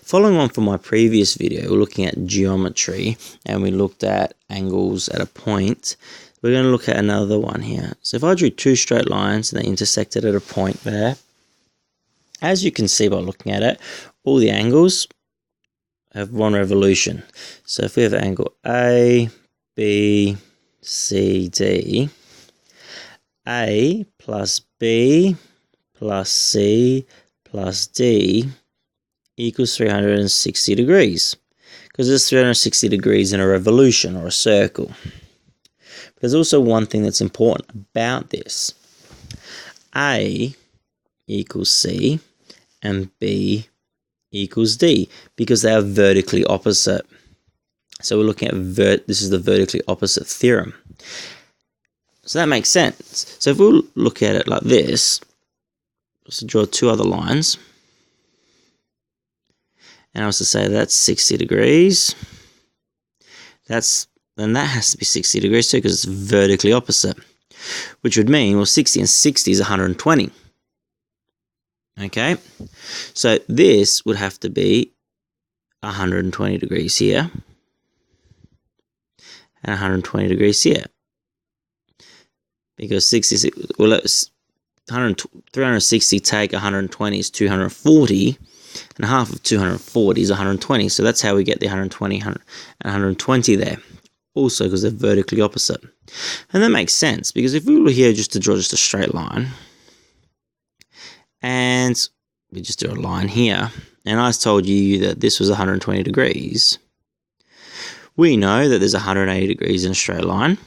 Following on from my previous video, we're looking at geometry and we looked at angles at a point. We're going to look at another one here. So if I drew two straight lines and they intersected at a point there, as you can see by looking at it, all the angles have one revolution. So if we have angle A, B, C, D, A plus B plus C plus D equals 360 degrees, because there's 360 degrees in a revolution or a circle. There's also one thing that's important about this. A equals C and B equals D, because they are vertically opposite. So we're looking at this is the vertically opposite theorem. So that makes sense. So if we look at it like this, let's draw two other lines. And I was to say that's 60 degrees. Then that has to be 60 degrees too, because it's vertically opposite. Which would mean, well, 60 and 60 is 120. Okay? So this would have to be 120 degrees here. And 120 degrees here. Because 360 take 120 is 240. And half of 240 is 120. So that's how we get the 120 and 120 there. Also because they're vertically opposite. And that makes sense, because if we were here just to draw just a straight line, and we just do a line here, and I told you that this was 120 degrees, we know that there's 180 degrees in a straight line.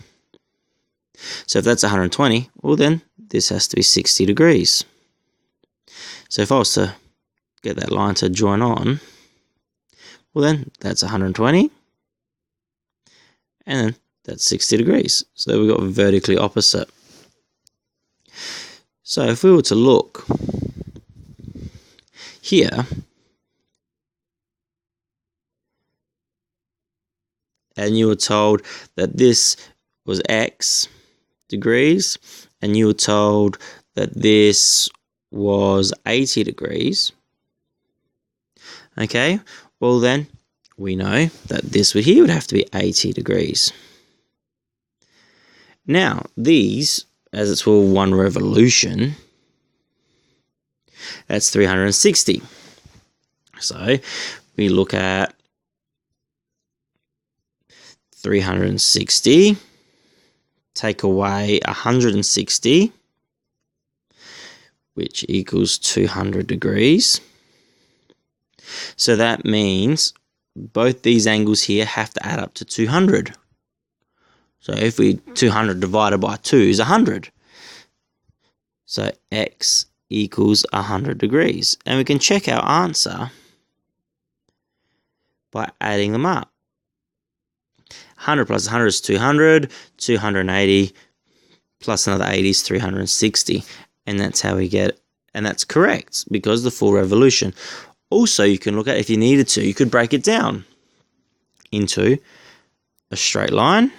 So if that's 120, well then this has to be 60 degrees. So if I was to get that line to join on, well then that's 120, and then that's 60 degrees. So we've got vertically opposite. So if we were to look here, and you were told that this was X degrees, and you were told that this was 80 degrees, okay, well then we know that this here would have to be 80 degrees. Now, these, as it's all one revolution, that's 360. So we look at 360, take away 160, which equals 200 degrees. So that means both these angles here have to add up to 200. So if 200 divided by 2 is 100. So X equals 100 degrees. And we can check our answer by adding them up. 100 plus 100 is 200, 280 plus another 80 is 360. And that's how we get it. And that's correct, because the full revolution. Also, you can look at, if you needed to, you could break it down into a straight line.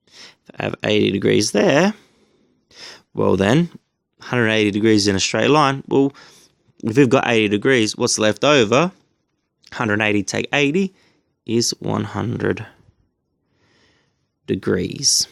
If I have 80 degrees there, well then, 180 degrees in a straight line. Well, if we've got 80 degrees, what's left over? 180 take 80 is 100 degrees.